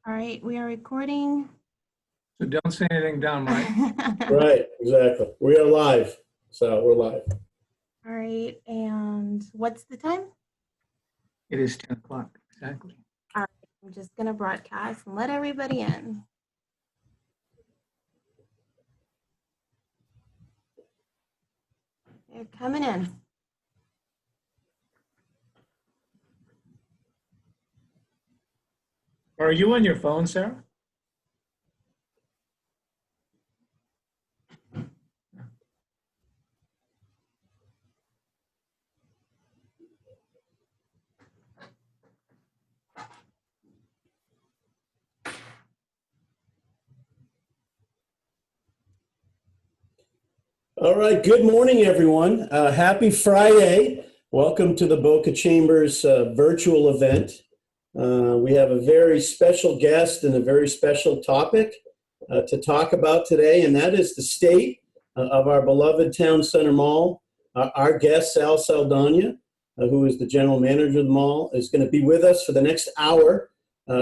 All right, we are recording. So don't say anything down, Mike. Right, exactly. We are live, so we're live. All right, and what's the time? It is 10 o'clock, exactly. All right, I'm just gonna broadcast and let everybody in. They're coming in. Are you on your phone, Sarah? All right, good morning, everyone. Happy Friday. Welcome to the Boca Chambers virtual event. We have a very special guest and a very special topic to talk about today, and that is the state of our beloved Town Center Mall. Our guest, Sal Sadana, who is the general manager of the mall, is going to be with us for the next hour.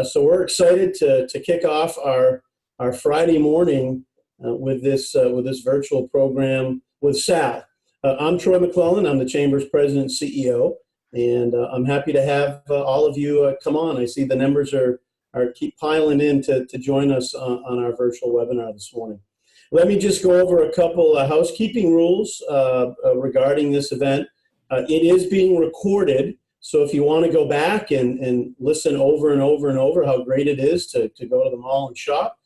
So we're excited to kick off our Friday morning with this virtual program with Sal. I'm Troy McClellan. I'm the Chamber's president and CEO, and I'm happy to have all of you come on. I see the numbers are keep piling in to join us on our virtual webinar this morning. Let me just go over a couple of housekeeping rules regarding this event. It is being recorded, so if you want to go back and listen over and over and over how great it is to go to the mall and shop,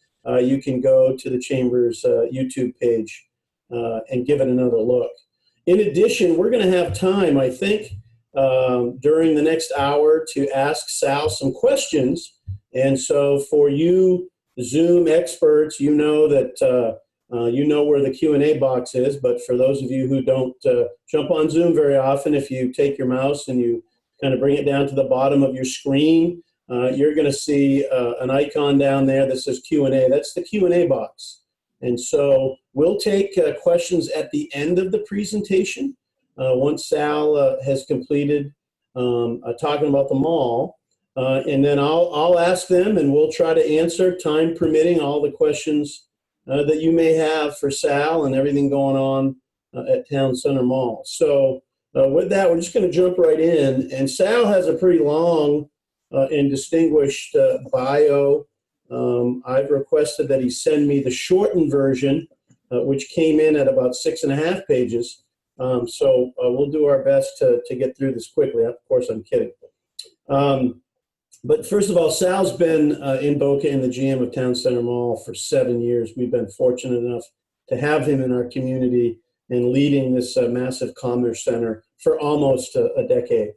you can go to the Chamber's YouTube page and give it another look. In addition, we're going to have time, I think, during the next hour to ask Sal some questions. And so for you Zoom experts, you know that you know where the Q&A box is. But for those of you who don't jump on Zoom very often, if you take your mouse and you kind of bring it down to the bottom of your screen, you're going to see an icon down there that says Q&A. That's the Q&A box. And so we'll take questions at the end of the presentation once Sal has completed talking about the mall. And then I'll ask them, and we'll try to answer, time permitting, all the questions that you may have for Sal and everything going on at Town Center Mall. So with that, we're just going to jump right in. And Sal has a pretty long and distinguished bio. I've requested that he send me the shortened version, which came in at about 6.5 pages. So we'll do our best to get through this quickly. Of course, I'm kidding. But first of all, Sal's been in Boca in the GM of Town Center Mall for 7 years. We've been fortunate enough to have him in our community and leading this massive commerce center for almost a decade.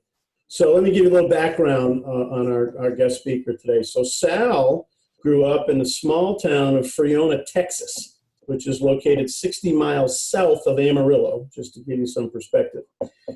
So let me give you a little background on our guest speaker today. So Sal grew up in the small town of Friona, Texas, which is located 60 miles south of Amarillo, just to give you some perspective.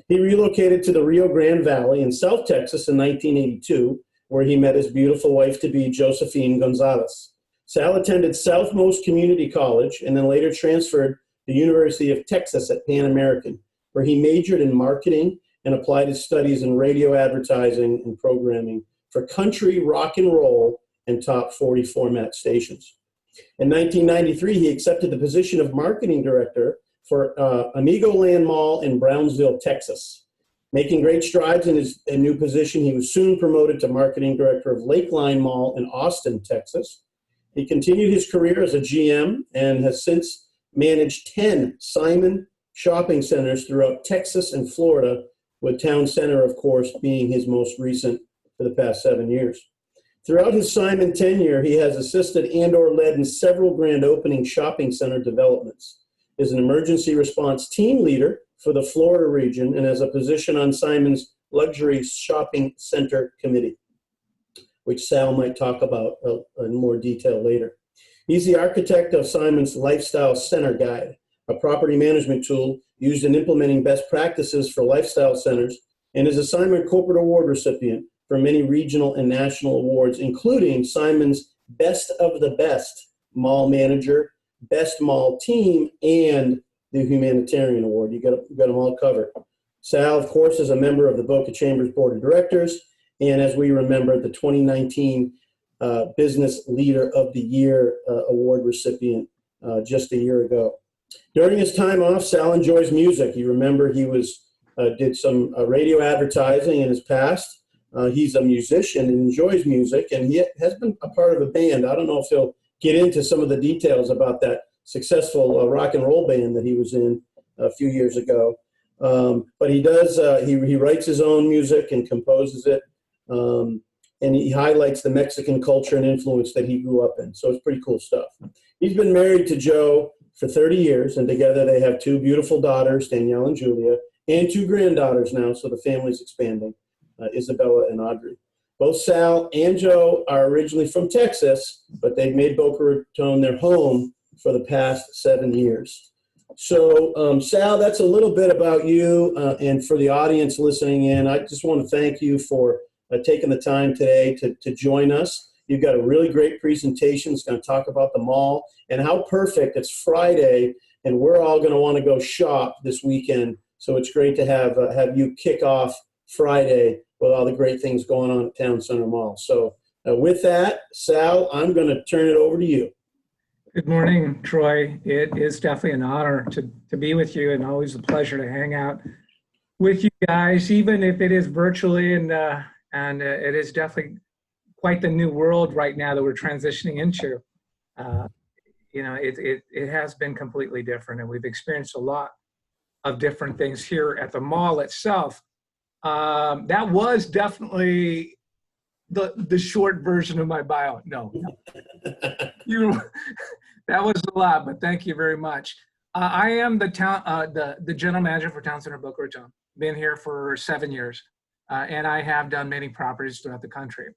He relocated to the Rio Grande Valley in South Texas in 1982, where he met his beautiful wife-to-be, Josephine Gonzalez. Sal attended Southmost Community College and then later transferred to the University of Texas at Pan American, where he majored in marketing and applied his studies in radio advertising and programming for country, rock and roll, and top 40 format stations. In 1993, he accepted the position of marketing director for Amigo Land Mall in Brownsville, Texas. Making great strides in his new position, he was soon promoted to marketing director of Lakeline Mall in Austin, Texas. He continued his career as a GM and has since managed 10 Simon shopping centers throughout Texas and Florida, with Town Center, of course, being his most recent for the past 7 years. Throughout his Simon tenure, he has assisted and/or led in several grand opening shopping center developments, is an emergency response team leader for the Florida region, and has a position on Simon's Luxury Shopping Center Committee, which Sal might talk about in more detail later. He's the architect of Simon's Lifestyle Center Guide, a property management tool used in implementing best practices for lifestyle centers, and is a Simon Corporate Award recipient for many regional and national awards, including Simon's Best of the Best Mall Manager, Best Mall Team, and the Humanitarian Award. You got them all covered. Sal, of course, is a member of the Boca Chambers Board of Directors, and as we remember, the 2019 Business Leader of the Year award recipient just a year ago. During his time off, Sal enjoys music. You remember he did some radio advertising in his past. He's a musician and enjoys music, and he has been a part of a band. I don't know if he'll get into some of the details about that successful rock and roll band that he was in a few years ago. But he does, he writes his own music and composes it. And he highlights the Mexican culture and influence that he grew up in. So it's pretty cool stuff. He's been married to Joe for 30 years, and together they have two beautiful daughters, Danielle and Julia, and two granddaughters now, so the family's expanding, Isabella and Audrey. Both Sal and Joe are originally from Texas, but they've made Boca Raton their home for the past 7 years. So, Sal, that's a little bit about you, and for the audience listening in, I just want to thank you for taking the time today to join us. You've got a really great presentation. It's going to talk about the mall and how perfect it's Friday, and we're all going to want to go shop this weekend. So it's great to have you kick off Friday with all the great things going on at Town Center Mall. So with that, Sal, I'm going to turn it over to you. Good morning, Troy. It is definitely an honor to be with you, and always a pleasure to hang out with you guys, even if it is virtually, and it is definitely quite the new world right now that we're transitioning into. You know, it has been completely different, and we've experienced a lot of different things here at the mall itself. That was definitely the short version of my bio. No, that was a lot, but thank you very much. I am the general manager for Town Center Boca Raton. Been here for 7 years. And I have done many properties throughout the country.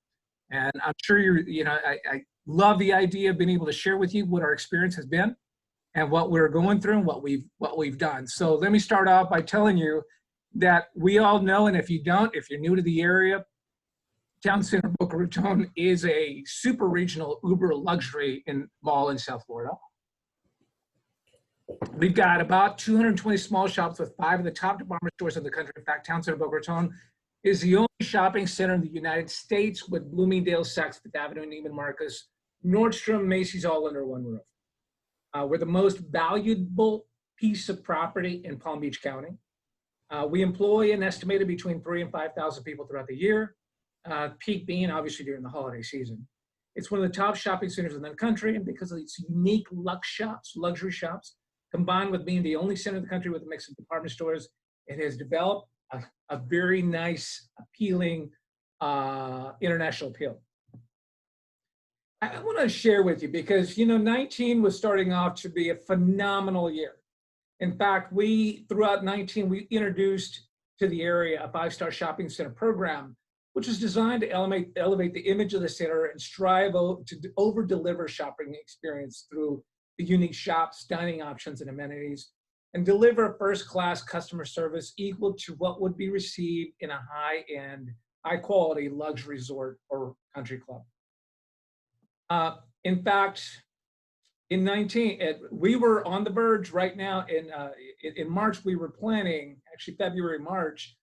And I'm sure I love the idea of being able to share with you what our experience has been and what we're going through and what we've done. So let me start off by telling you that we all know, and if you don't, if you're new to the area, Town Center Boca Raton is a super regional uber luxury mall in South Florida. We've got about 220 small shops with 5 of the top department stores in the country. In fact, Town Center Boca Raton is the only shopping center in the United States with Bloomingdale's, Saks Fifth Avenue, Neiman Marcus, Nordstrom, Macy's all under one roof. We're the most valuable piece of property in Palm Beach County. We employ an estimated between 3,000 and 5,000 people throughout the year, peak being obviously during the holiday season. It's one of the top shopping centers in the country, and because of its unique luxury shops, combined with being the only center in the country with a mix of department stores, it has developed a very nice, appealing international appeal. I want to share with you because, 19 was starting off to be a phenomenal year. In fact, throughout 19, we introduced to the area a 5-star shopping center program, which is designed to elevate the image of the center and strive to over-deliver shopping experience through the unique shops, dining options, and amenities, and deliver first-class customer service equal to what would be received in a high-end, high-quality luxury resort or country club. In fact, in 19, we were on the verge right now. In March, we were planning, actually February, March,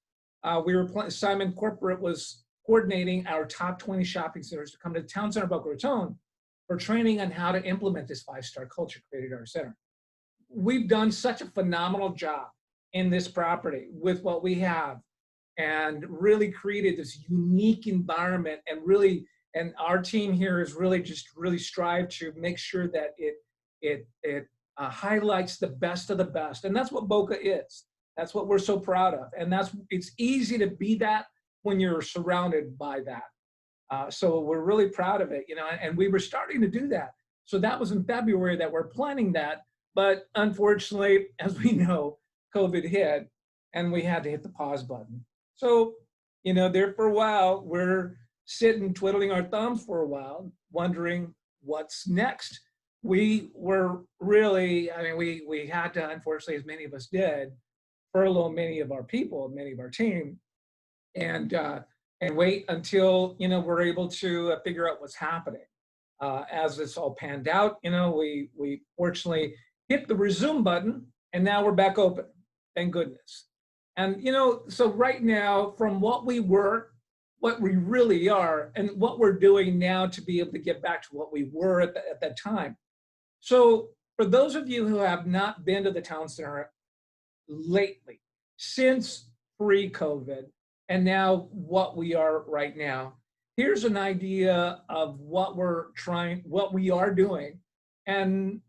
Simon Corporate was coordinating our top 20 shopping centers to come to Town Center Boca Raton for training on how to implement this 5-star culture created at our center. We've done such a phenomenal job in this property with what we have and really created this unique environment, and our team here is really strive to make sure that it highlights the best of the best. And that's what Boca is. That's what we're so proud of. And it's easy to be that when you're surrounded by that. So we're really proud of it, and we were starting to do that. So that was in February that we're planning that. But unfortunately, as we know, COVID hit and we had to hit the pause button. So, there for a while, we're sitting twiddling our thumbs for a while, wondering what's next. We were really, we had to, unfortunately, as many of us did, furlough many of our people, many of our team, and wait until, we're able to figure out what's happening. As this all panned out, we fortunately hit the resume button, and now we're back open, thank goodness. And, so right now, from what we were what we really are and what we're doing now to be able to get back to what we were at that time. So for those of you who have not been to the town center lately, since pre-COVID, and now what we are right now, here's an idea of what we are doing, and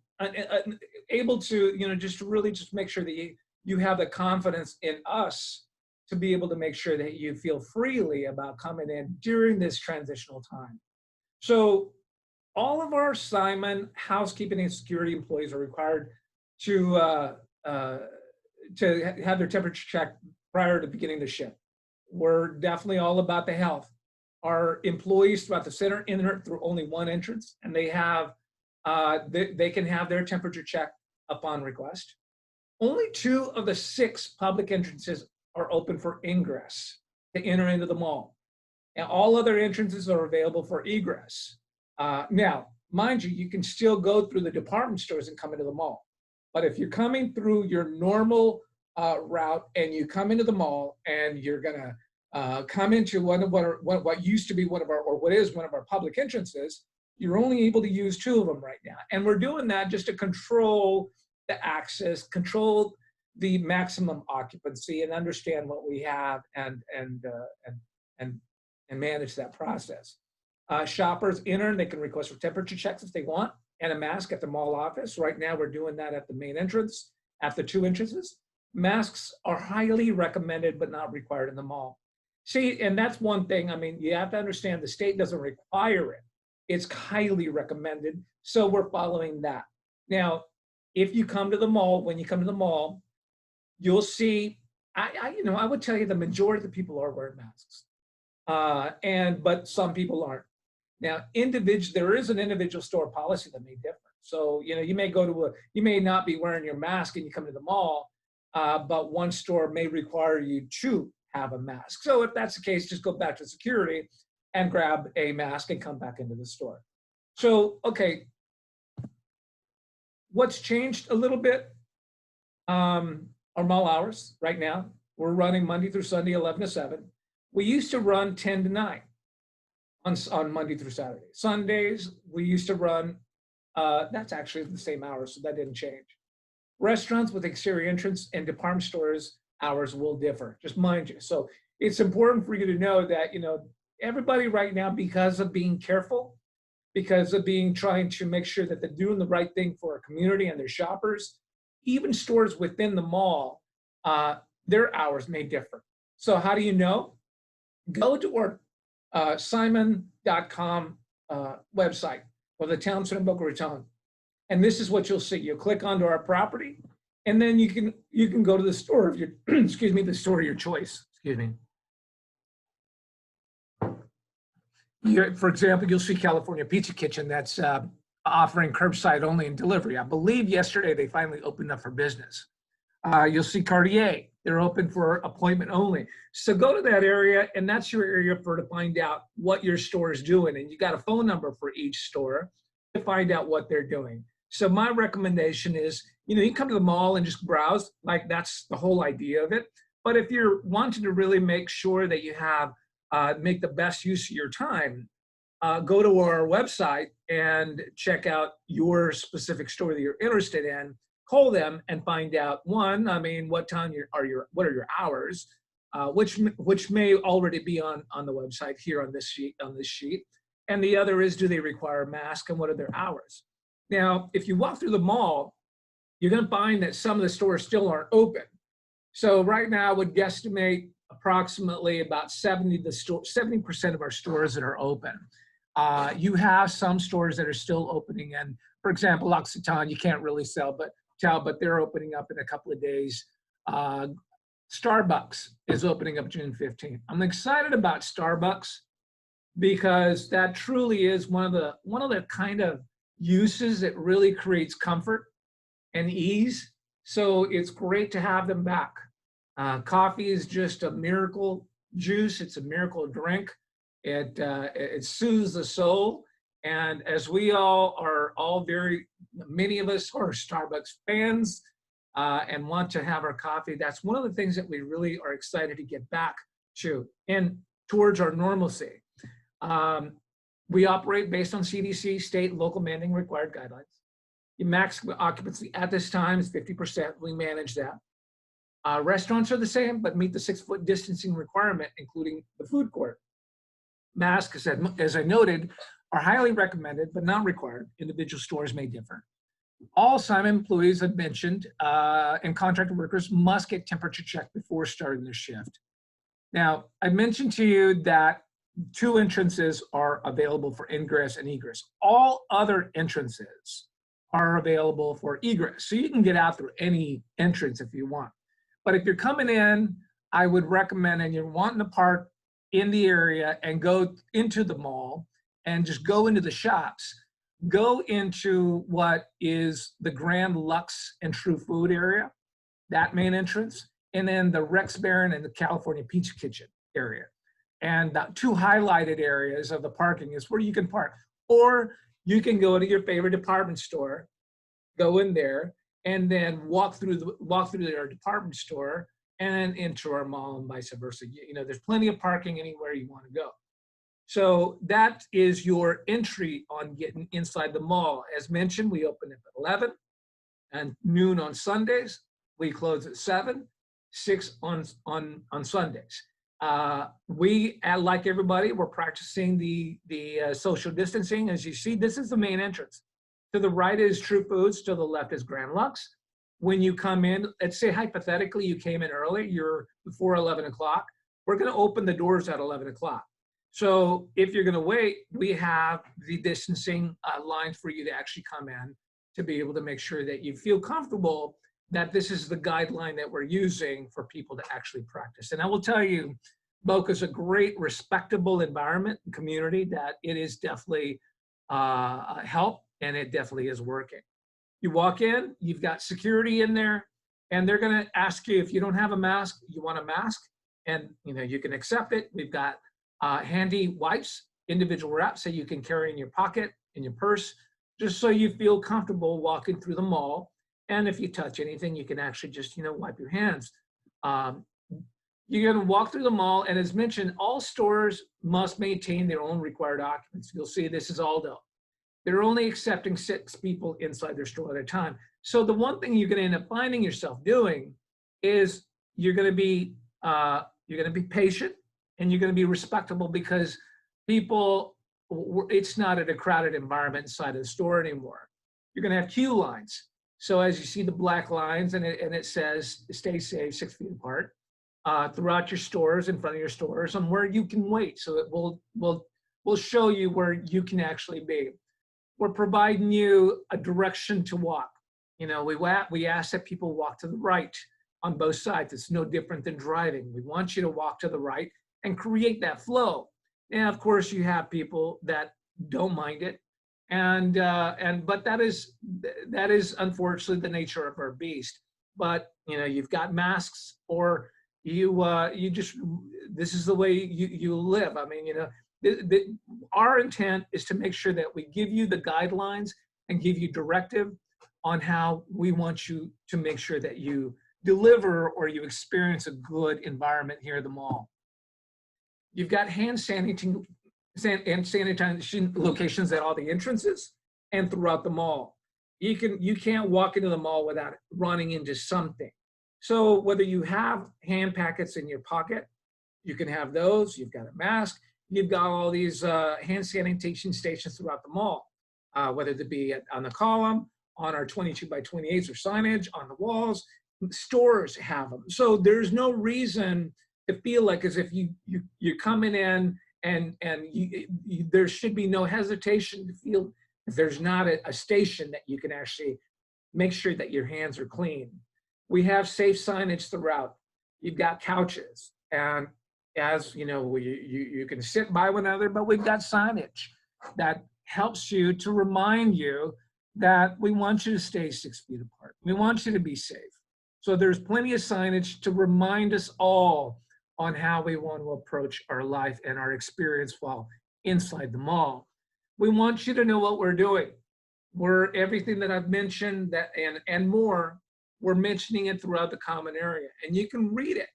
able to, just to really just make sure that you have the confidence in us to be able to make sure that you feel freely about coming in during this transitional time. So all of our Simon housekeeping and security employees are required to have their temperature checked prior to beginning the shift. We're definitely all about the health. Our employees throughout the center enter through only one entrance, and they can have their temperature checked upon request. Only 2 of the 6 public entrances are open for ingress to enter into the mall. And all other entrances are available for egress. Now, mind you, you can still go through the department stores and come into the mall. But if you're coming through your normal route and you come into the mall and you're gonna come into what used to be one of our public entrances, you're only able to use 2 of them right now. And we're doing that just to control the access, control the maximum occupancy, and understand what we have and manage that process. Shoppers enter, they can request for temperature checks if they want, and a mask at the mall office. Right now, we're doing that at the main entrance, at the 2 entrances. Masks are highly recommended, but not required in the mall. See, and that's one thing. I mean, you have to understand the state doesn't require it. It's highly recommended, so we're following that. Now, if you come to the mall, when you come to the mall, you'll see, I would tell you the majority of the people are wearing masks, but some people aren't. Now, there is an individual store policy that may differ. So, you may not be wearing your mask and you come to the mall, but one store may require you to have a mask. So if that's the case, just go back to security and grab a mask and come back into the store. So, okay, what's changed a little bit? Our mall hours right now, we're running Monday through Sunday, 11 to 7. We used to run 10 to 9 on Monday through Saturday. Sundays, we used to run, that's actually the same hours, so that didn't change. Restaurants with exterior entrance and department stores hours will differ, just mind you. So it's important for you to know that, everybody right now, because of being careful, because of trying to make sure that they're doing the right thing for our community and their shoppers, even stores within the mall, their hours may differ. So how do you know? Go to our simon.com website, or the Town Center Boca Raton, and this is what you'll see. You'll click onto our property, and then you can go to the store of your the store of your choice. For example, you'll see California Pizza Kitchen that's offering curbside only and delivery. I believe yesterday they finally opened up for business. You'll see Cartier, they're open for appointment only. So go to that area, and that's your area to find out what your store is doing. And you got a phone number for each store to find out what they're doing. So my recommendation is, you can come to the mall and just browse, like that's the whole idea of it. But if you're wanting to really make sure that you have, make the best use of your time, go to our website and check out your specific store that you're interested in. Call them and find out, what time what are your hours, which may already be on the website here on this sheet. And the other is, do they require a mask, and what are their hours? Now, if you walk through the mall, you're going to find that some of the stores still aren't open. So right now, I would guesstimate approximately about 70% of our stores that are open. You have some stores that are still opening, and for example, L'Occitane, you can't really tell, but they're opening up in a couple of days. Starbucks is opening up June 15th. I'm excited about Starbucks because that truly is one of the kind of uses that really creates comfort and ease. So it's great to have them back. Coffee is just a miracle juice. It's a miracle drink. It soothes the soul. And as we many of us are Starbucks fans and want to have our coffee, that's one of the things that we really are excited to get back to. And towards our normalcy. We operate based on CDC, state, and local mandating required guidelines. The max occupancy at this time is 50%. We manage that. Restaurants are the same, but meet the 6-foot distancing requirement, including the food court. Masks, as I noted, are highly recommended, but not required. Individual stores may differ. All Simon employees I've mentioned and contracted workers must get temperature checked before starting their shift. Now, I mentioned to you that 2 entrances are available for ingress and egress. All other entrances are available for egress. So you can get out through any entrance if you want. But if you're coming in, I would recommend, and you're wanting to park in the area and go into the mall and just go into the shops, go into what is the Grand Lux and True Food area, that main entrance, and then the Rex Baron and the California Pizza Kitchen area. And the 2 highlighted areas of the parking is where you can park. Or you can go to your favorite department store, go in there, and then walk through their department store and then into our mall and vice versa. You know, there's plenty of parking anywhere you want to go. So that is your entry on getting inside the mall. As mentioned, we open at 11 and noon on Sundays. We close at 7, 6 on Sundays. We, like everybody, we're practicing the social distancing. As you see, this is the main entrance. To the right is True Foods, to the left is Grand Lux. When you come in, let's say hypothetically you came in early, you're before 11 o'clock, we're gonna open the doors at 11 o'clock. So if you're gonna wait, we have the distancing lines for you to actually come in to be able to make sure that you feel comfortable that this is the guideline that we're using for people to actually practice. And I will tell you, Boca is a great, respectable environment and community that it is definitely a help, and it definitely is working. You walk in, you've got security in there, and they're gonna ask you if you don't have a mask, you want a mask, and you know you can accept it. We've got handy wipes, individual wraps that you can carry in your pocket, in your purse, just so you feel comfortable walking through the mall. And if you touch anything, you can actually just, you know, wipe your hands. You're gonna walk through the mall, and as mentioned, all stores must maintain their own required occupancy. You'll see this is Aldo. They're only accepting 6 people inside their store at a time. So the one thing you're gonna end up finding yourself doing is you're gonna be patient, and you're gonna be respectable, because people, it's not at a crowded environment inside of the store anymore. You're gonna have queue lines. So as you see the black lines, and it says, stay safe, 6 feet apart, throughout your stores, in front of your stores, and where you can wait. So it will show you where you can actually be. We're providing you a direction to walk. You know, we ask that people walk to the right on both sides. It's no different than driving. We want you to walk to the right and create that flow. And of course, you have people that don't mind it. But that is unfortunately the nature of our beast. But you know, you've got masks, or you just, this is the way you live. I mean, you know, our intent is to make sure that we give you the guidelines and give you directive on how we want you to make sure that you deliver or you experience a good environment here at the mall. You've got hand sanitizing locations at all the entrances and throughout the mall. You can't walk into the mall without running into something. So whether you have hand packets in your pocket, you can have those. You've got a mask. You've got all these hand sanitation stations throughout the mall, whether it be on the column, on our 22 by 28s or signage, on the walls. Stores have them. So there's no reason to feel like as if you're coming in and there should be no hesitation to feel if there's not a station that you can actually make sure that your hands are clean. We have safe signage throughout. You've got couches, and as you know, you can sit by one another, but we've got signage that helps you to remind you that we want you to stay 6 feet apart. We want you to be safe. So there's plenty of signage to remind us all on how we want to approach our life and our experience while inside the mall. We want you to know what we're doing. We're everything that I've mentioned, that and more, we're mentioning it throughout the common area, and you can read it.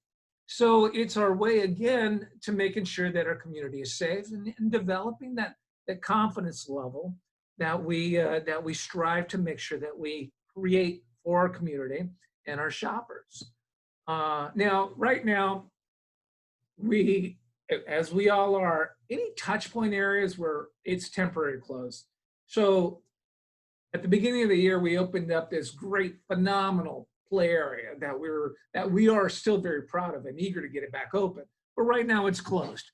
So it's our way, again, to making sure that our community is safe and developing that confidence level that we strive to make sure that we create for our community and our shoppers. Now, right now, we, as we all are, any touch point areas where it's temporary closed. So at the beginning of the year, we opened up this great, phenomenal play area that we are still very proud of and eager to get it back open. But right now it's closed.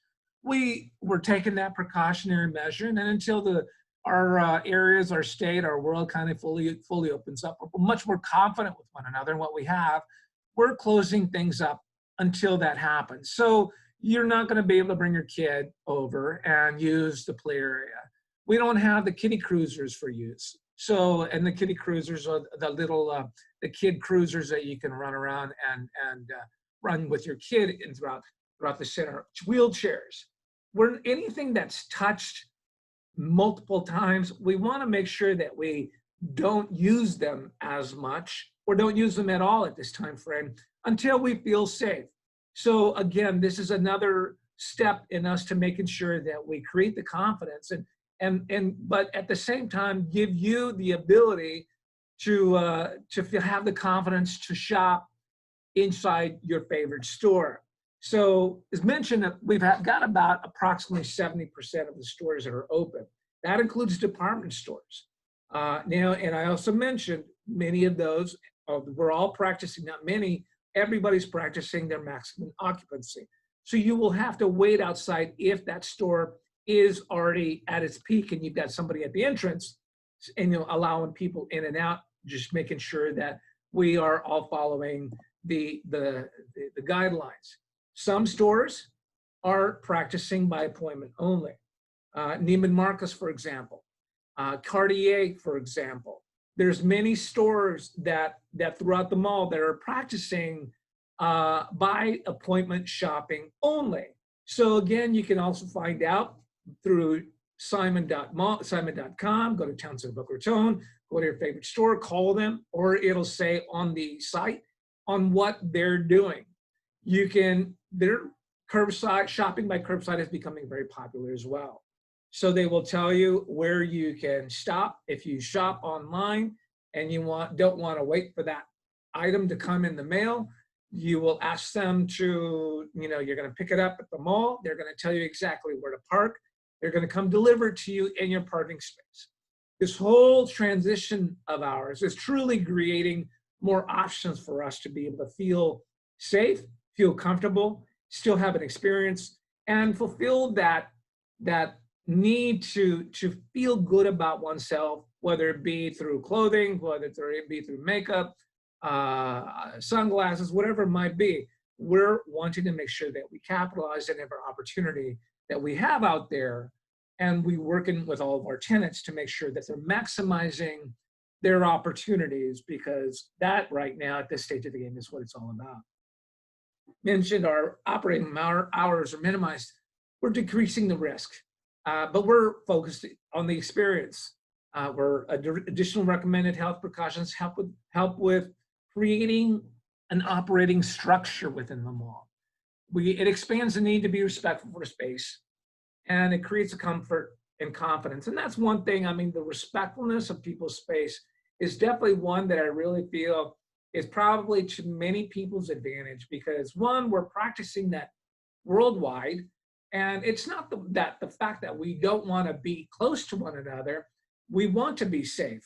We were taking that precautionary measure, and then until our areas, our state, our world kind of fully opens up, we're much more confident with one another and what we have. We're closing things up until that happens. So you're not going to be able to bring your kid over and use the play area. We don't have the kiddie cruisers for use. So, and the kiddie cruisers are the little, the kid cruisers that you can run around and run with your kid in throughout the center. Wheelchairs. Where anything that's touched multiple times, we want to make sure that we don't use them as much or don't use them at all at this time frame until we feel safe. So again, this is another step in us to making sure that we create the confidence but at the same time give you the ability to have the confidence to shop inside your favorite store. So as mentioned, we've got about approximately 70% of the stores that are open. That includes department stores. Now, and I also mentioned many of those, we're all practicing, not many, everybody's practicing their maximum occupancy. So you will have to wait outside if that store is already at its peak and you've got somebody at the entrance and allowing people in and out, just making sure that we are all following the guidelines. Some stores are practicing by appointment only. Neiman Marcus, for example, Cartier, for example. There's many stores that throughout the mall that are practicing by appointment shopping only. So again, you can also find out through simon.com, go to Town Center Boca Raton, go to your favorite store, call them, or it'll say on the site on what they're doing. Their curbside, shopping by curbside is becoming very popular as well. So they will tell you where you can stop if you shop online and you don't want to wait for that item to come in the mail. You will ask them to, you're going to pick it up at the mall. They're going to tell you exactly where to park. They're going to come deliver it to you in your parking space. This whole transition of ours is truly creating more options for us to be able to feel safe, feel comfortable, still have an experience, and fulfill that need to feel good about oneself, whether it be through clothing, whether it be through makeup, sunglasses, whatever it might be. We're wanting to make sure that we capitalize on every opportunity that we have out there, and we working with all of our tenants to make sure that they're maximizing their opportunities, because that right now at this stage of the game is what it's all about. Mentioned our operating hours are minimized. We're decreasing the risk, but we're focused on the experience. We're additional recommended health precautions help with creating an operating structure within the mall. It expands the need to be respectful for space, and it creates a comfort and confidence. And that's one thing, the respectfulness of people's space is definitely one that I really feel is probably to many people's advantage, because one, we're practicing that worldwide, and it's not the fact that we don't want to be close to one another. We want to be safe.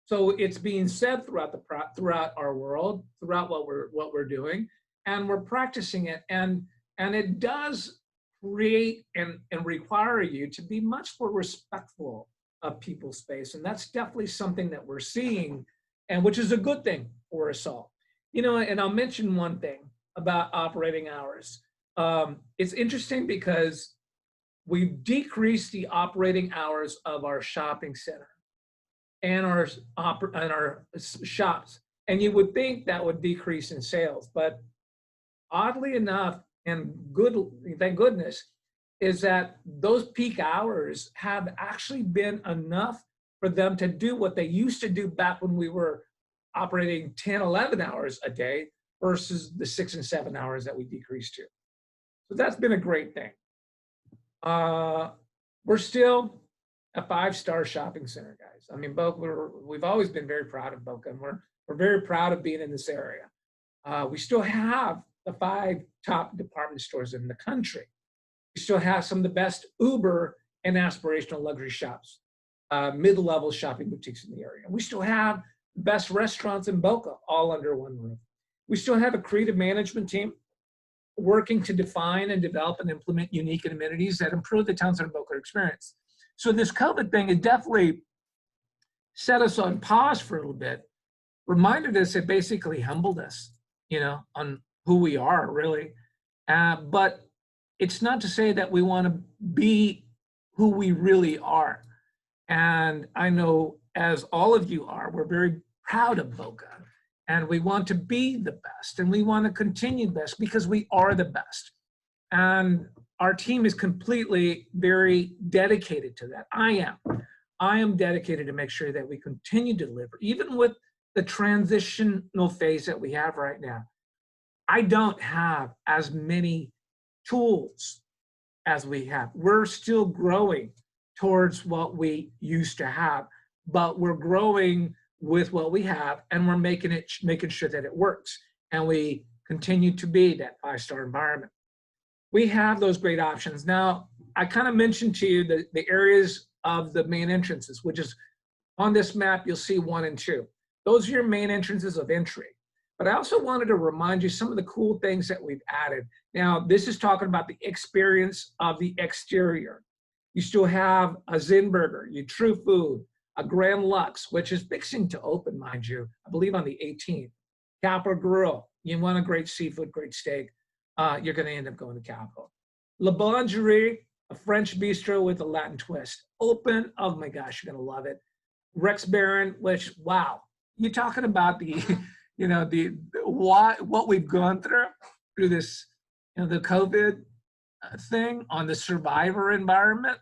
So it's being said throughout our world, throughout what we're doing, and we're practicing it, and it does create and require you to be much more respectful of people's space, and that's definitely something that we're seeing, and which is a good thing for us all. And I'll mention one thing about operating hours. It's interesting because we've decreased the operating hours of our shopping center and our shops. And you would think that would decrease in sales, but oddly enough, and thank goodness, is that those peak hours have actually been enough for them to do what they used to do back when we were operating 10, 11 hours a day. versus the 6 and 7 hours that we decreased to. So that's been a great thing. We're still a 5-star shopping center, guys. I mean, we've always been very proud of Boca, and we're very proud of being in this area. We still have the 5 top department stores in the country. We still have some of the best Uber and aspirational luxury shops, mid-level shopping boutiques in the area. We still have the best restaurants in Boca, all under one roof. We still have a creative management team working to define and develop and implement unique amenities that improve the town center Boca experience. So this COVID thing has definitely set us on pause for a little bit, reminded us, it basically humbled us, you know, on who we are, really. But it's not to say that we want to be who we really are. And I know, as all of you are, we're very proud of Boca, and we want to be the best, and we want to continue best because we are the best. And our team is completely very dedicated to that. I am dedicated to make sure that we continue to deliver, even with the transitional phase that we have right now. I don't have as many tools as we have. We're still growing towards what we used to have, but we're growing with what we have, and we're making sure that it works, and we continue to be that 5-star environment. We have those great options. Now, I kind of mentioned to you the areas of the main entrances, which is on this map, you'll see 1 and 2. Those are your main entrances of entry. But I also wanted to remind you some of the cool things that we've added. Now, this is talking about the experience of the exterior. You still have a Zen Burger, your True Food, a Grand Lux, which is fixing to open, mind you, I believe on the 18th. Capitol Grill, you want a great seafood, great steak, you're gonna end up going to Capitol. La Boulangerie, a French bistro with a Latin twist. Open, oh my gosh, you're gonna love it. Rex Barron, which, wow, you're talking about the, you know, what we've gone through this, you know, the COVID thing on the survivor environment.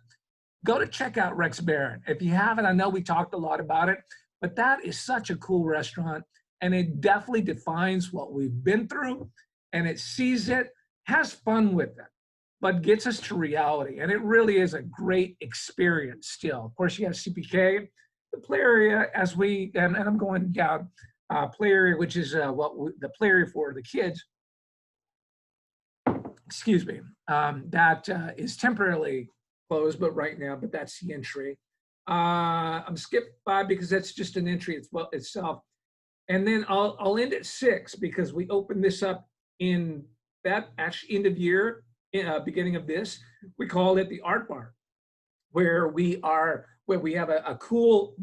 Go to check out Rex Barron. If you haven't, I know we talked a lot about it, but that is such a cool restaurant, and it definitely defines what we've been through, and it sees it, has fun with it, but gets us to reality. And it really is a great experience still. Of course, you have CPK, the play area, as we, and I'm going down play area, which is the play area for the kids. Excuse me, that is temporarily closed, but right now, but that's the entry. I'm skipped by because that's just an entry itself. And then I'll end at 6 because we opened this up in that actually end of year, beginning of this. We call it the Art Bar, where we have a cool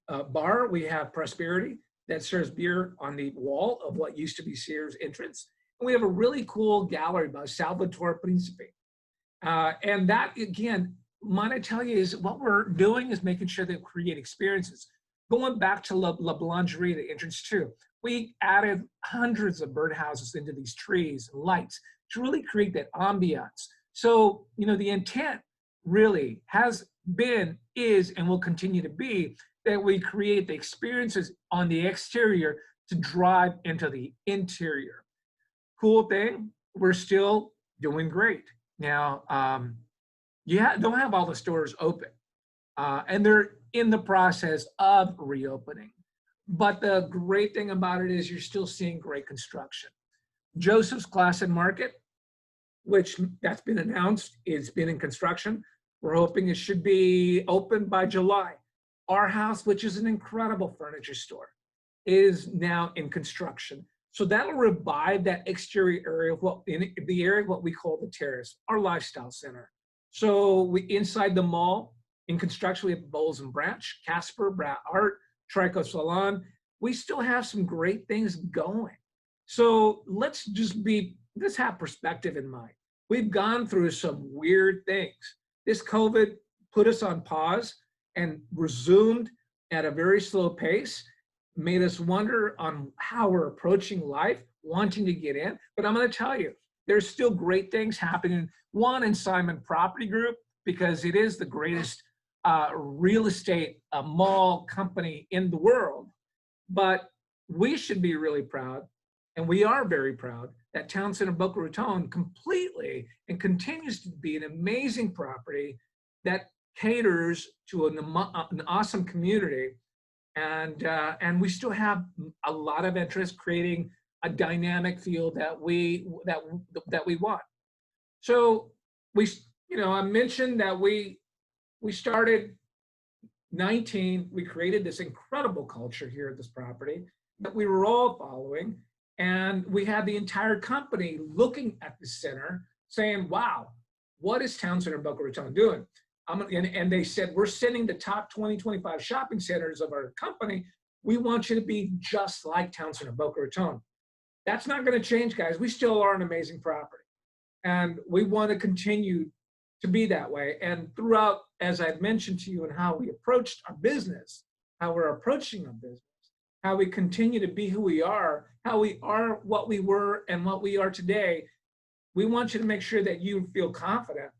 bar. We have Prosperity that serves beer on the wall of what used to be Sears entrance. And we have a really cool gallery by Salvatore Principe. And that, again, might I tell you, is what we're doing is making sure that we create experiences. Going back to La Boulangerie, the entrance too, we added hundreds of birdhouses into these trees and lights to really create that ambiance. So, you know, the intent really has been, is, and will continue to be that we create the experiences on the exterior to drive into the interior. Cool thing, we're still doing great. Now, don't have all the stores open, and they're in the process of reopening. But the great thing about it is you're still seeing great construction. Joseph's Class and Market, which that's been announced, it's been in construction. We're hoping it should be open by July. Our House, which is an incredible furniture store, is now in construction. So that'll revive that exterior area of what we call the Terrace, our lifestyle center. So inside the mall, in construction, we have Bowles and Branch, Casper, Brat Art, Trico Salon. We still have some great things going. So let's have perspective in mind. We've gone through some weird things. This COVID put us on pause and resumed at a very slow pace, made us wonder on how we're approaching life, wanting to get in. But I'm gonna tell you, there's still great things happening. One, in Simon Property Group, because it is the greatest real estate mall company in the world. But we should be really proud And we are very proud that Town Center Boca Raton completely and continues to be an amazing property that caters to an awesome community. And we still have a lot of interest creating a dynamic feel that we want. So I mentioned that we started 19, we created this incredible culture here at this property that we were all following. And we had the entire company looking at the center saying, wow, what is Town Center Boca Raton doing? And they said, we're sending the top 20, 25 shopping centers of our company. We want you to be just like Town Center Boca Raton. That's not going to change, guys. We still are an amazing property. And we want to continue to be that way. And throughout, as I've mentioned to you, and how we approached our business, how we're approaching our business, how we continue to be who we are, how we are what we were and what we are today, we want you to make sure that you feel confident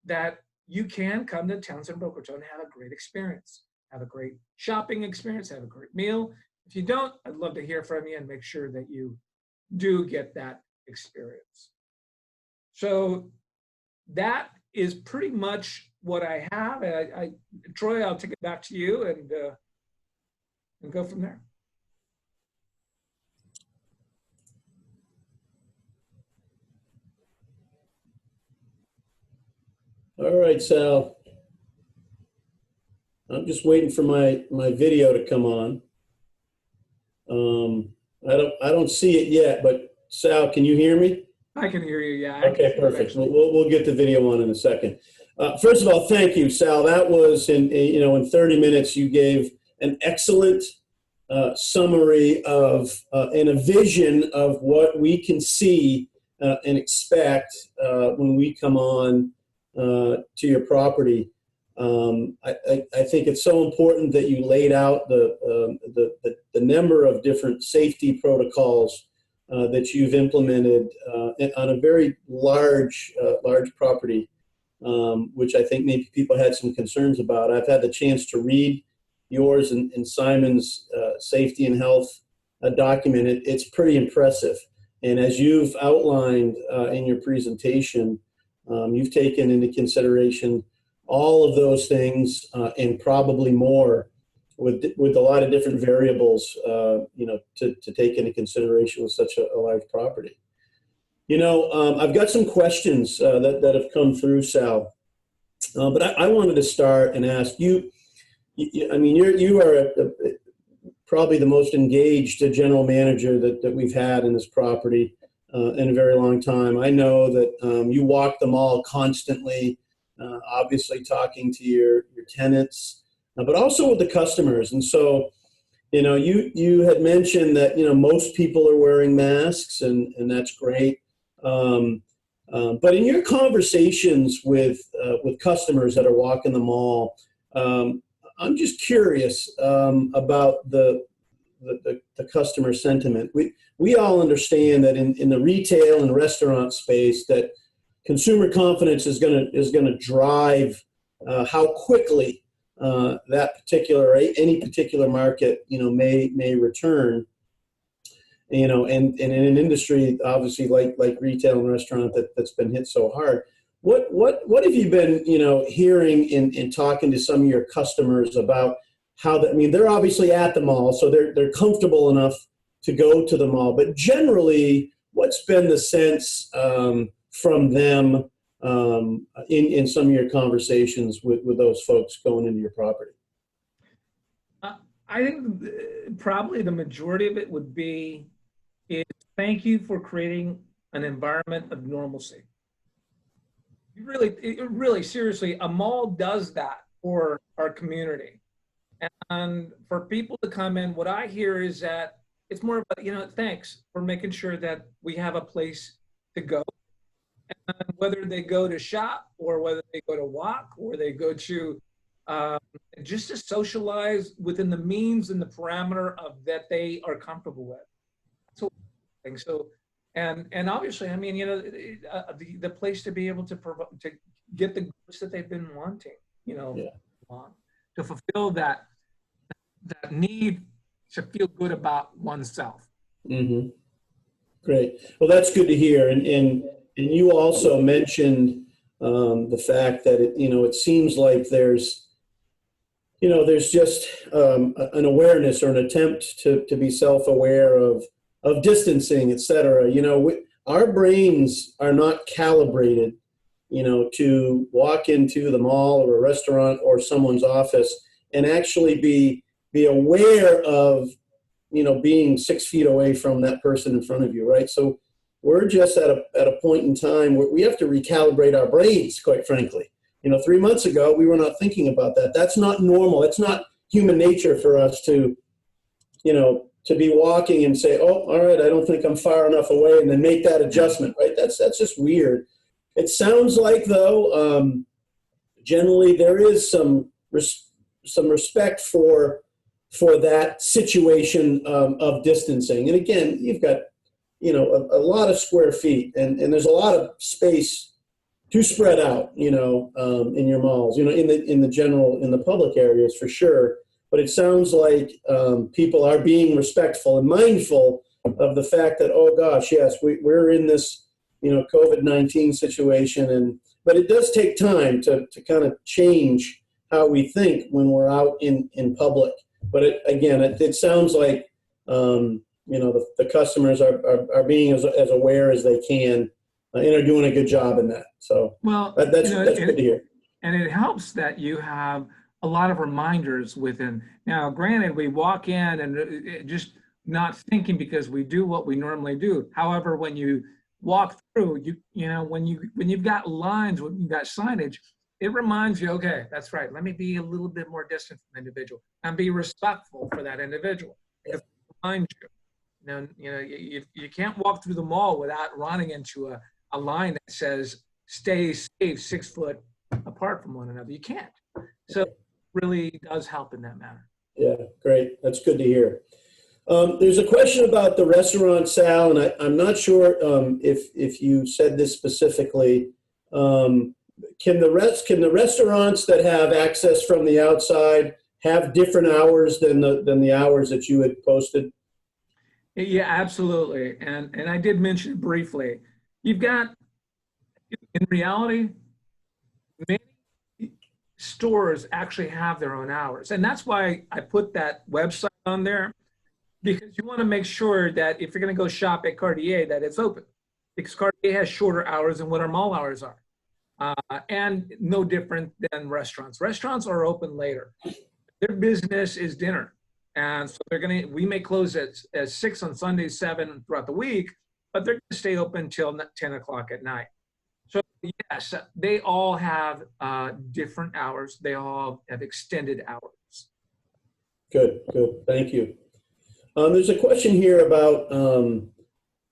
that you can come to Town Center Boca Raton and have a great experience, have a great shopping experience, have a great meal. If you don't, I'd love to hear from you and make sure that you do get that experience. So that is pretty much what I have. Troy, I'll take it back to you and go from there. All right, Sal. I'm just waiting for my video to come on. I don't see it yet, but Sal, can you hear me? I can hear you, yeah. Okay, perfect. We'll get the video on in a second. First of all, thank you, Sal. That was in 30 minutes you gave an excellent summary of and a vision of what we can see and expect when we come on to your property. I think it's so important that you laid out the number of different safety protocols that you've implemented on a very large property, which I think maybe people had some concerns about. I've had the chance to read yours and Simon's safety and health document. It's pretty impressive. And as you've outlined in your presentation, you've taken into consideration all of those things and probably more with a lot of different variables, to take into consideration with such a large property. I've got some questions that have come through, Sal, but I wanted to start and ask you. You are probably the most engaged general manager that we've had in this property in a very long time. I know that you walk the mall constantly, obviously talking to your tenants, but also with the customers. And so, you had mentioned that, most people are wearing masks, and that's great. But in your conversations with customers that are walking the mall, I'm just curious about the customer sentiment. We all understand that in the retail and restaurant space that consumer confidence is gonna drive how quickly any particular market may return. And in an industry obviously like retail and restaurant that's been hit so hard. What have you been hearing in talking to some of your customers about how they're obviously at the mall, so they're comfortable enough to go to the mall, but generally what's been the sense from them in some of your conversations with those folks going into your property? I think probably the majority of it would be thank you for creating an environment of normalcy. Really, seriously, a mall does that for our community. And for people to come in, what I hear is that it's more about, thanks for making sure that we have a place to go. And whether they go to shop or whether they go to walk or they go to just to socialize within the means and the parameter of that they are comfortable with. So, and obviously, the place to be able to get the goods that they've been wanting, to fulfill that need to feel good about oneself. Mm-hmm. Great. Well, that's good to hear. And you also mentioned the fact that it seems like there's just an awareness or an attempt to be self-aware of distancing, et cetera. Our brains are not calibrated, to walk into the mall or a restaurant or someone's office and actually be aware of, being 6 feet away from that person in front of you, right? So we're just at a point in time where we have to recalibrate our brains, quite frankly. 3 months ago, we were not thinking about that. That's not normal. It's not human nature for us to be walking and say, oh, all right, I don't think I'm far enough away, and then make that adjustment, right? That's just weird. It sounds like, though, generally there is some respect for that situation of distancing. And again, you've got, a lot of square feet, and there's a lot of space to spread out, in your malls, in the public areas for sure. But it sounds like people are being respectful and mindful of the fact that, oh gosh, yes, we're in this, COVID-19 situation, but it does take time to kind of change how we think when we're out in public. But it sounds like the customers are being as aware as they can and are doing a good job in that. So that's good to hear. And it helps that you have a lot of reminders within. Now, granted, we walk in and just not thinking because we do what we normally do. However, when you walk through, when you've got lines, when you've got signage, it reminds you, okay, that's right. Let me be a little bit more distant from the individual and be respectful for that individual. It reminds you. You can't walk through the mall without running into a line that says stay safe 6 foot apart from one another. You can't. So it really does help in that manner. Yeah, great. That's good to hear. There's a question about the restaurant, Sal, and I'm not sure if you said this specifically. Can the restaurants that have access from the outside have different hours than the hours that you had posted? Yeah, absolutely. And I did mention it briefly. You've got, in reality, many stores actually have their own hours. And that's why I put that website on there, because you want to make sure that if you're going to go shop at Cartier, that it's open. Because Cartier has shorter hours than what our mall hours are. And no different than restaurants. Restaurants are open later. Their business is dinner. And so we may close at 6 on Sunday, 7 throughout the week, but they're going to stay open until 10 o'clock at night. So yes, they all have different hours. They all have extended hours. Good. Thank you. There's a question here about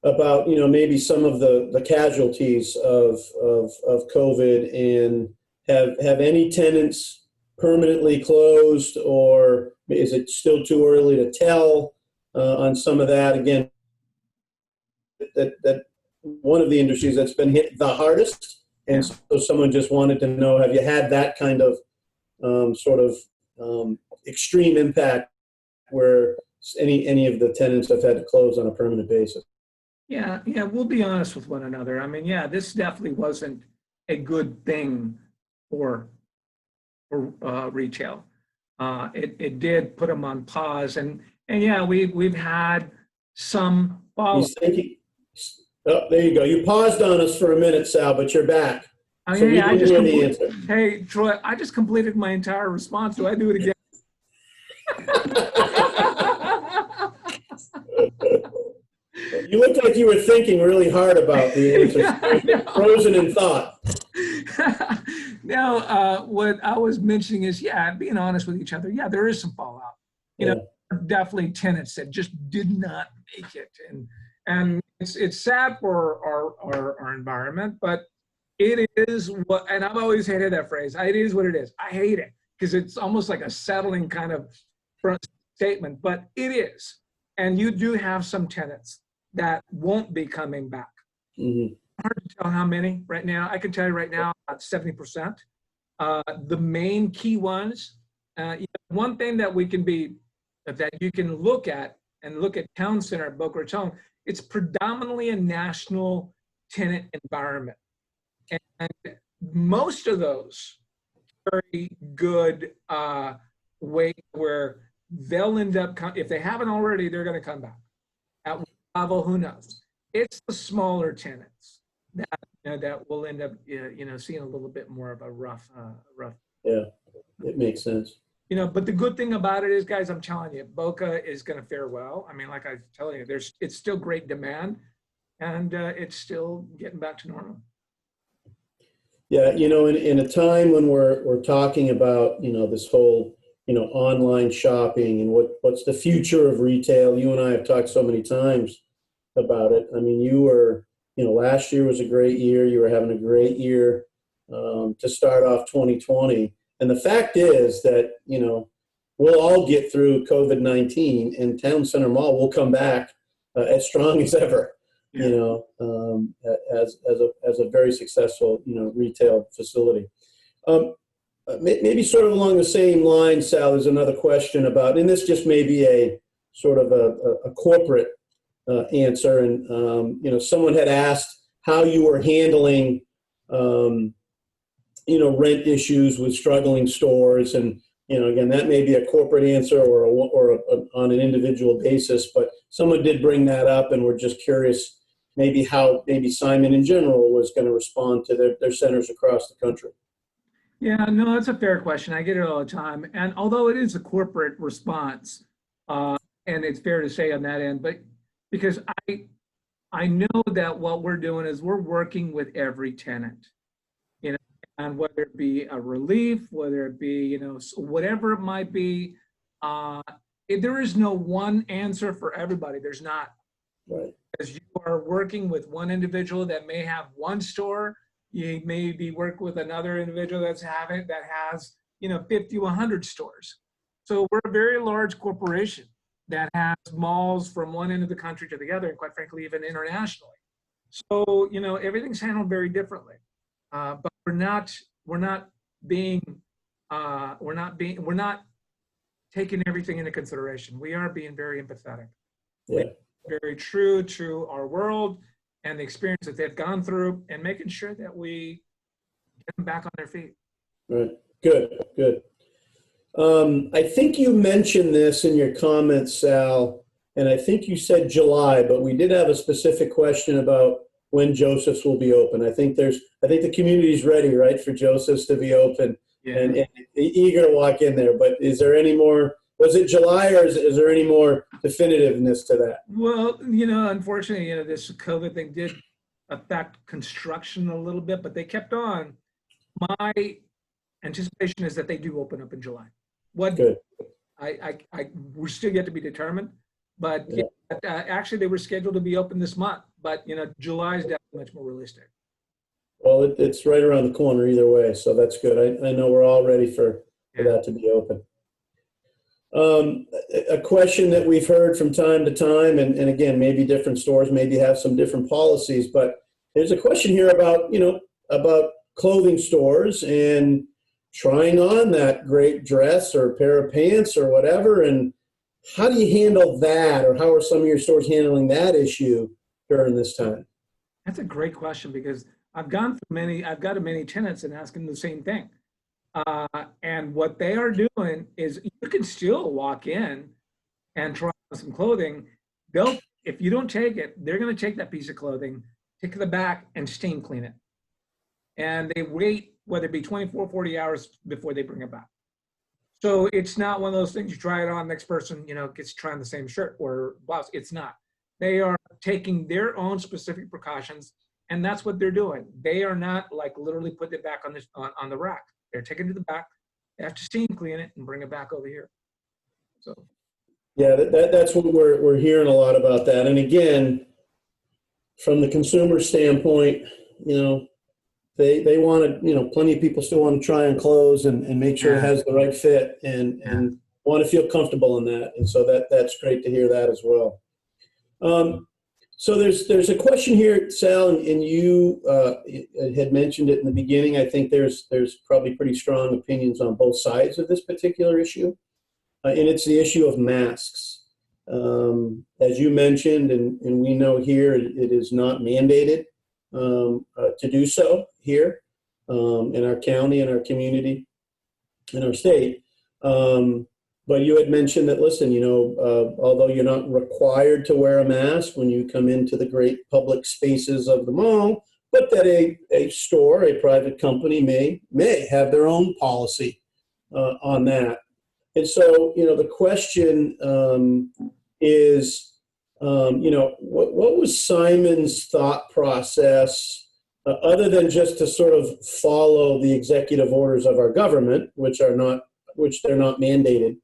maybe some of the casualties of COVID, and have any tenants permanently closed, or is it still too early to tell on some of that? Again, that one of the industries that's been hit the hardest, and so someone just wanted to know, have you had that kind of extreme impact where any of the tenants have had to close on a permanent basis? Yeah, we'll be honest with one another. I mean, this definitely wasn't a good thing for retail. It did put them on pause, and yeah, we've had some follow-up. Oh, there you go. You paused on us for a minute, Sal, but you're back. Hey, Troy, I just completed my entire response. Do I do it again? You look like you were thinking really hard about the answers, frozen in thought. No, what I was mentioning is, being honest with each other. Yeah, there is some fallout. Definitely tenants that just did not make it, and it's sad for our environment, but it is what. And I've always hated that phrase. It is what it is. I hate it because it's almost like a settling kind of front statement, but it is. And you do have some tenants that won't be coming back. Mm-hmm. Hard to tell how many right now. I can tell you right now, about 70%. The main key ones, one thing that you can look at Town Center at Boca Raton it's predominantly a national tenant environment. And most of those very good way where they'll end up, if they haven't already, they're going to come back. At what level, who knows? It's the smaller tenants that that will end up seeing a little bit more of a rough. Yeah, it makes sense. But the good thing about it is, guys, I'm telling you, Boca is going to fare well. I mean, like I was telling you, it's still great demand, and it's still getting back to normal. Yeah, in a time when we're talking about this whole online shopping and what's the future of retail, you and I have talked so many times about it. I mean, you were last year was a great year. You were having a great year to start off 2020. And the fact is that, we'll all get through COVID-19 and Town Center Mall will come back as strong as ever, Yeah. As a very successful, retail facility. Maybe sort of along the same line, Sal, there's another question about, and this just may be a sort of a corporate answer. And, someone had asked how you were handling, rent issues with struggling stores. And, again, that may be a corporate answer or on an individual basis, but someone did bring that up, and we're just curious maybe how Simon in general was going to respond to their centers across the country. Yeah, no, that's a fair question. I get it all the time. And although it is a corporate response, and it's fair to say on that end, but because I know that what we're doing is we're working with every tenant, and whether it be a relief, whether it be, whatever it might be, there is no one answer for everybody. There's not. Right. Because you are working with one individual that may have one store, you may be working with another individual that has 50, 100 stores. So we're a very large corporation that has malls from one end of the country to the other, and quite frankly, even internationally. So everything's handled very differently. But we're not taking everything into consideration. We are being very empathetic. Yeah. Very true to our world and the experience that they've gone through, and making sure that we get them back on their feet. Right. Good. I think you mentioned this in your comments, Sal, and I think you said July, but we did have a specific question about when Joseph's will be open. I think the community's ready, right, for Joseph's to be open, Yeah. and eager to walk in there. But is there any more? Was it July, or is there any more definitiveness to that? Well, unfortunately, this COVID thing did affect construction a little bit, but they kept on. My anticipation is that they do open up in July. What? Good. We're still yet to be determined, but Yeah. actually they were scheduled to be open this month, but July is definitely much more realistic. Well, it's right around the corner either way, so that's good. I know we're all ready for that to be open. A question that we've heard from time to time, and again, maybe different stores maybe have some different policies, but there's a question here about, about clothing stores and trying on that great dress or pair of pants or whatever. And how do you handle that, or how are some of your stores handling that issue during this time? That's a great question, because I've got many tenants and asking the same thing. And what they are doing is, you can still walk in and try on some clothing. If you don't take it, they're going to take that piece of clothing, take it to the back, and steam clean it. And they wait, whether it be 24, 40 hours before they bring it back. So it's not one of those things you try it on, next person, gets trying the same shirt or blouse. It's not. They are taking their own specific precautions, and that's what they're doing. They are not like literally putting it back on the rack. They're taking it to the back. They have to steam clean it and bring it back over here. So, yeah, that's what we're hearing a lot about that. And again, from the consumer standpoint, they want to, plenty of people still want to try on clothes and make sure it has the right fit and want to feel comfortable in that. And so that's great to hear that as well. So there's a question here, Sal, and you had mentioned it in the beginning. I think there's probably pretty strong opinions on both sides of this particular issue, and it's the issue of masks. As you mentioned, and we know here, it is not mandated to do so here in our county, in our community, in our state. But you had mentioned that, listen, although you're not required to wear a mask when you come into the great public spaces of the mall, but that a store, a private company may have their own policy on that. And so, the question is, what was Simon's thought process, other than just to sort of follow the executive orders of our government, which they're not mandated?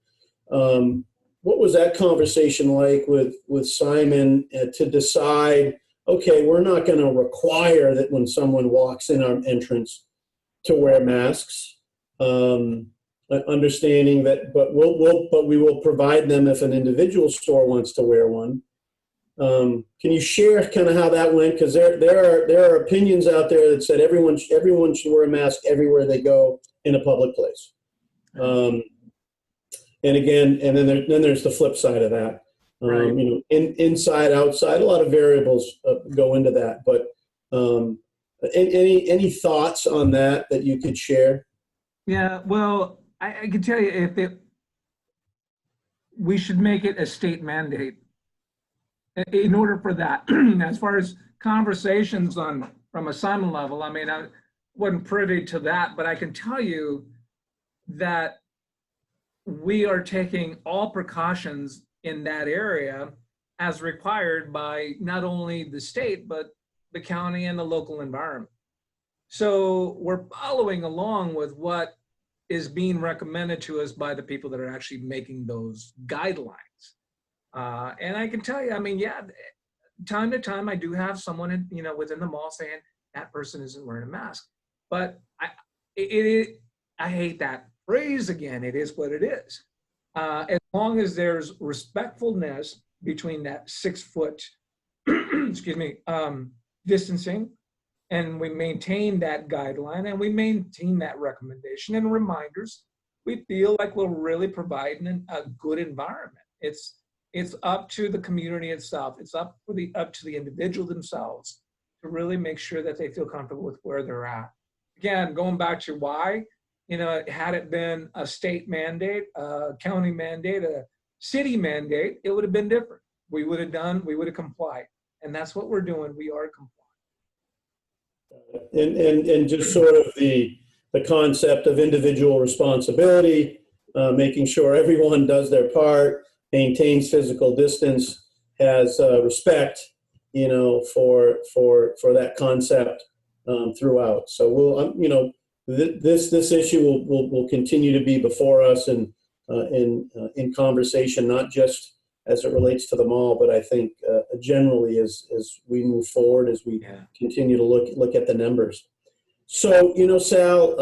What was that conversation like with Simon to decide, okay, we're not going to require that when someone walks in our entrance to wear masks, understanding that, but we will provide them if an individual store wants to wear one. Can you share kind of how that went? Because there are opinions out there that said everyone should wear a mask everywhere they go in a public place. And again, and then there's the flip side of that. Right. Inside, outside, a lot of variables go into that. But any thoughts on that you could share? Yeah, well, I can tell you we should make it a state mandate in order for that. As far as conversations from a Simon level, I mean, I wasn't privy to that, but I can tell you that we are taking all precautions in that area as required by not only the state, but the county and the local environment. So we're following along with what is being recommended to us by the people that are actually making those guidelines. And I can tell you, I mean, yeah, time to time, I do have someone, within the mall saying that person isn't wearing a mask, but I hate that phrase again. It is what it is. As long as there's respectfulness between that 6 foot, excuse me, distancing, and we maintain that guideline and we maintain that recommendation and reminders, we feel like we're really providing a good environment. It's up to the community itself. It's up to the individual themselves to really make sure that they feel comfortable with where they're at. Again, going back to why, had it been a state mandate, a county mandate, a city mandate, it would have been different. We would have complied. And that's what we're doing. We are complying. And just sort of the concept of individual responsibility, making sure everyone does their part, maintains physical distance, has respect, for that concept throughout. So we'll, this issue will continue to be before us and in conversation, not just as it relates to the mall, but I think generally as we move forward, as we continue to look at the numbers. So, Sal,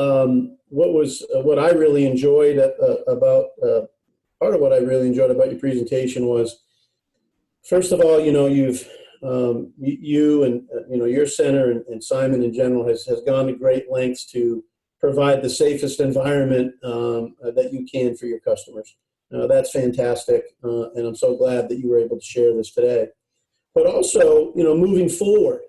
what I really enjoyed about part of what I really enjoyed about your presentation was, first of all, you've you and your center and Simon in general has gone to great lengths to provide the safest environment that you can for your customers. That's fantastic, and I'm so glad that you were able to share this today. But also, moving forward,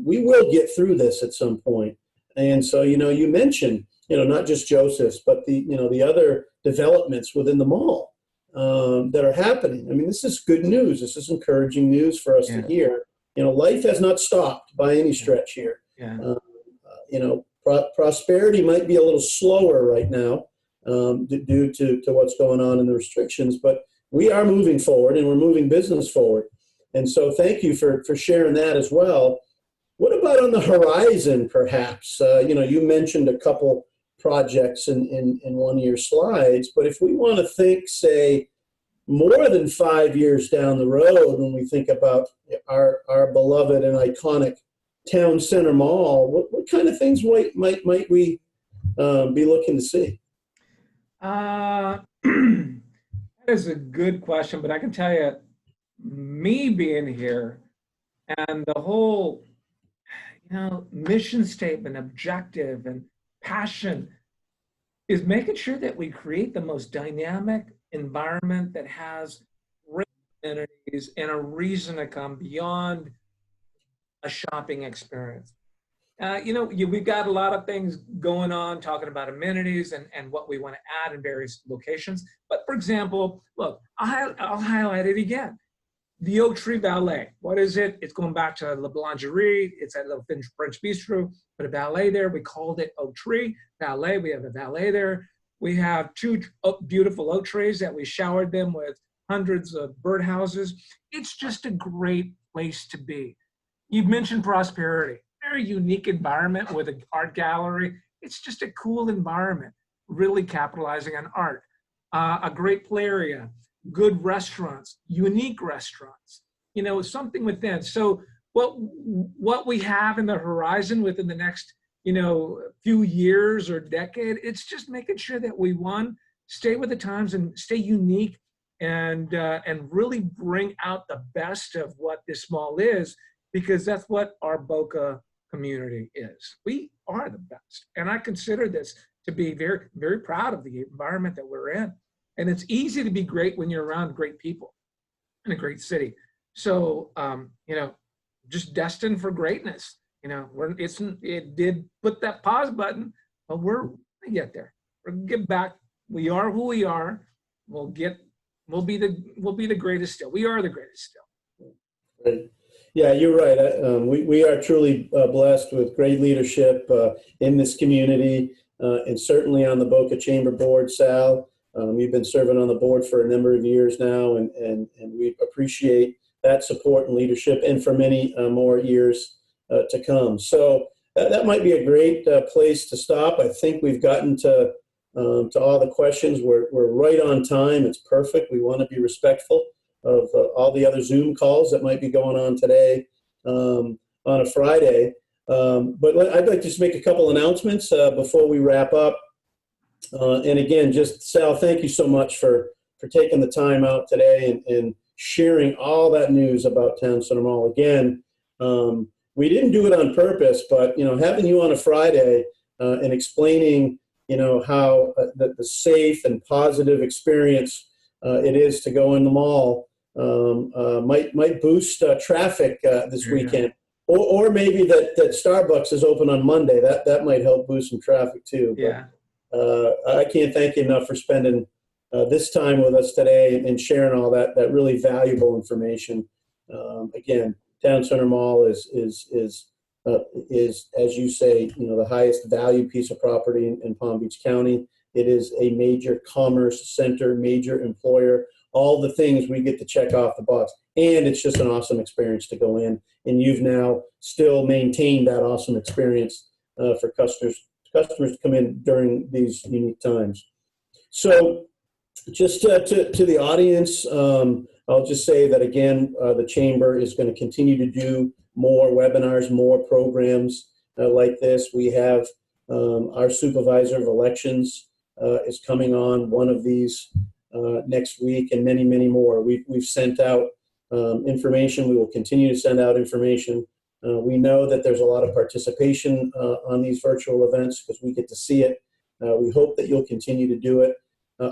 we will get through this at some point. And so, you mentioned, not just Joseph's, but the other developments within the mall that are happening. I mean, this is good news. This is encouraging news for us to hear. Life has not stopped by any stretch here. Prosperity might be a little slower right now due to what's going on in the restrictions, but we are moving forward and we're moving business forward. And so thank you for sharing that as well. What about on the horizon, perhaps? You mentioned a couple projects in one of your slides, but if we want to think, say, more than 5 years down the road, when we think about our beloved and iconic town center mall, what kind of things might we be looking to see? That is a good question, but I can tell you, me being here and the whole, mission statement, objective, and passion is making sure that we create the most dynamic environment that has great amenities, and a reason to come beyond a shopping experience. We've got a lot of things going on talking about amenities and what we want to add in various locations. But for example, look, I'll highlight it again. The Oak Tree Valet. What is it? It's going back to La Boulangerie. It's that little French bistro. Put a valet there. We called it Oak Tree Valet. We have a valet there. We have two beautiful oak trees that we showered them with hundreds of birdhouses. It's just a great place to be. You've mentioned Prosperity. Very unique environment with an art gallery. It's just a cool environment, really capitalizing on art. A great play area, good restaurants, unique restaurants, something within. So what we have in the horizon within the next, few years or decade, it's just making sure that we, one, stay with the times and stay unique and really bring out the best of what this mall is, because that's what our Boca community is. We are the best. And I consider this to be very, very proud of the environment that we're in. And it's easy to be great when you're around great people in a great city. So, just destined for greatness. It did put that pause button, but we're gonna get there. We're gonna get back. We are who we are. We'll be the greatest still. We are the greatest still. Right. Yeah, you're right. We are truly blessed with great leadership in this community, and certainly on the Boca Chamber Board, Sal. You've been serving on the board for a number of years now, and we appreciate that support and leadership, and for many more years to come. So that might be a great place to stop. I think we've gotten to all the questions. We're right on time. It's perfect. We want to be respectful of all the other Zoom calls that might be going on today on a Friday. But I'd like to just make a couple announcements before we wrap up. And again, just Sal, thank you so much for taking the time out today and sharing all that news about Town Center Mall. Again, we didn't do it on purpose, but having you on a Friday and explaining how the safe and positive experience it is to go in the mall might boost traffic this weekend, or maybe that Starbucks is open on Monday. That might help boost some traffic too. Yeah. But, I can't thank you enough for spending this time with us today and sharing all that really valuable information. Again, Town Center Mall is as you say, the highest value piece of property in Palm Beach County. It is a major commerce center, major employer, all the things we get to check off the box. And it's just an awesome experience to go in. And you've now still maintained that awesome experience for customers to come in during these unique times. So just to the audience, I'll just say that, again, the Chamber is going to continue to do more webinars, more programs like this. We have our Supervisor of Elections is coming on one of these next week, and many, many more. We've sent out information. We will continue to send out information. We know that there's a lot of participation on these virtual events because we get to see it. We hope that you'll continue to do it.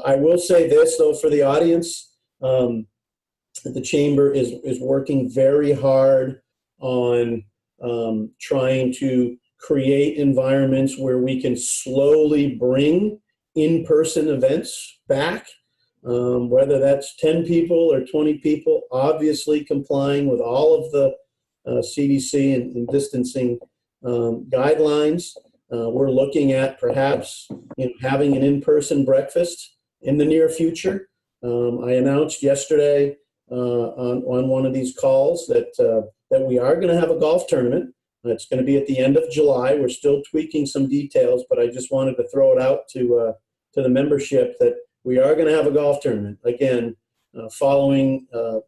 I will say this, though, for the audience, the Chamber is working very hard on trying to create environments where we can slowly bring in-person events back, whether that's 10 people or 20 people, obviously complying with all of the CDC and distancing guidelines. We're looking at perhaps having an in-person breakfast in the near future. I announced yesterday on one of these calls that we are going to have a golf tournament. It's going to be at the end of July. We're still tweaking some details, but I just wanted to throw it out to the membership that we are going to have a golf tournament. Again, following the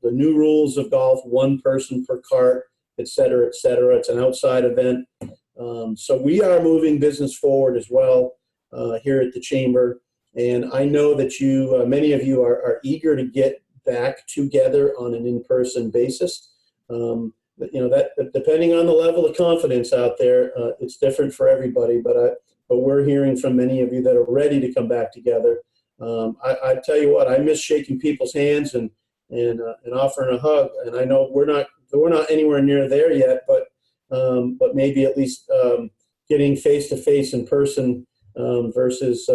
new rules of golf, one person per cart, et cetera, et cetera. It's an outside event. So we are moving business forward as well here at the Chamber. And I know that many of you are eager to get back together on an in-person basis. That depending on the level of confidence out there, it's different for everybody. But we're hearing from many of you that are ready to come back together. I tell you what, I miss shaking people's hands and and offering a hug. And I know we're not anywhere near there yet, but maybe at least getting face to face in person versus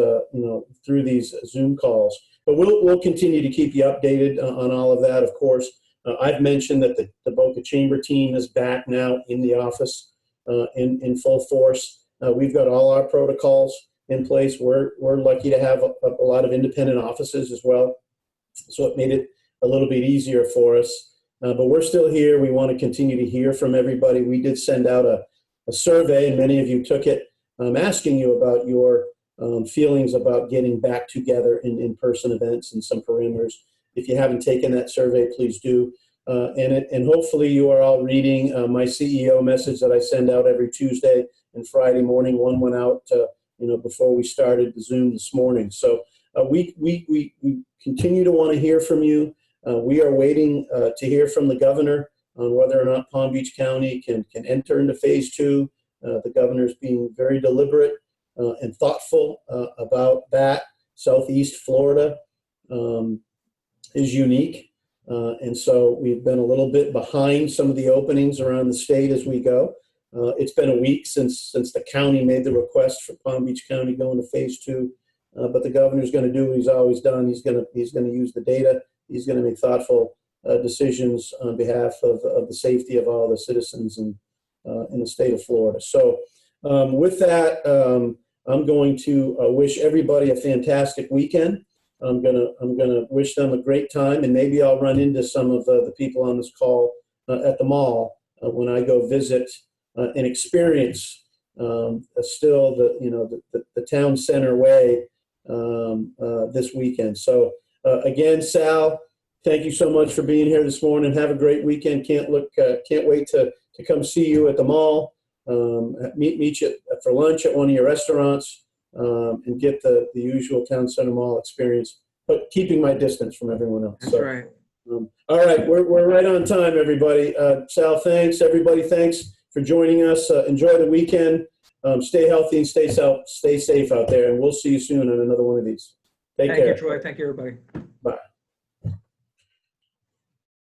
through these Zoom calls. But we'll continue to keep you updated on all of that. Of course, I've mentioned that the Boca Chamber team is back now in the office in full force. We've got all our protocols in place. We're lucky to have a lot of independent offices as well, so it made it a little bit easier for us. But we're still here. We want to continue to hear from everybody. We did send out a survey, and many of you took it, asking you about your feelings about getting back together in in-person events and some parameters. If you haven't taken that survey, please do. And hopefully you are all reading my CEO message that I send out every Tuesday and Friday morning. One went out before we started the Zoom this morning. So we continue to want to hear from you. We are waiting to hear from the governor on whether or not Palm Beach County can enter into phase 2. The governor's being very deliberate and thoughtful about that. Southeast Florida is unique. And so we've been a little bit behind some of the openings around the state as we go. It's been a week since the county made the request for Palm Beach County going to phase 2. But the governor's going to do what he's always done. He's going to use the data. He's going to make thoughtful decisions on behalf of the safety of all the citizens in the state of Florida. So with that, I'm going to wish everybody a fantastic weekend. I'm gonna wish them a great time, and maybe I'll run into some of the people on this call at the mall when I go visit and experience still the town center way this weekend. So again, Sal, thank you so much for being here this morning. Have a great weekend. Can't wait to come see you at the mall. Meet you for lunch at one of your restaurants. And get the usual town center mall experience, but keeping my distance from everyone else. That's right. All right, we're right on time, everybody. Sal, thanks. Everybody, thanks for joining us. Enjoy the weekend. Stay healthy and stay safe out there, and we'll see you soon on another one of these. Take care. Thank you, Troy. Thank you, everybody. Bye.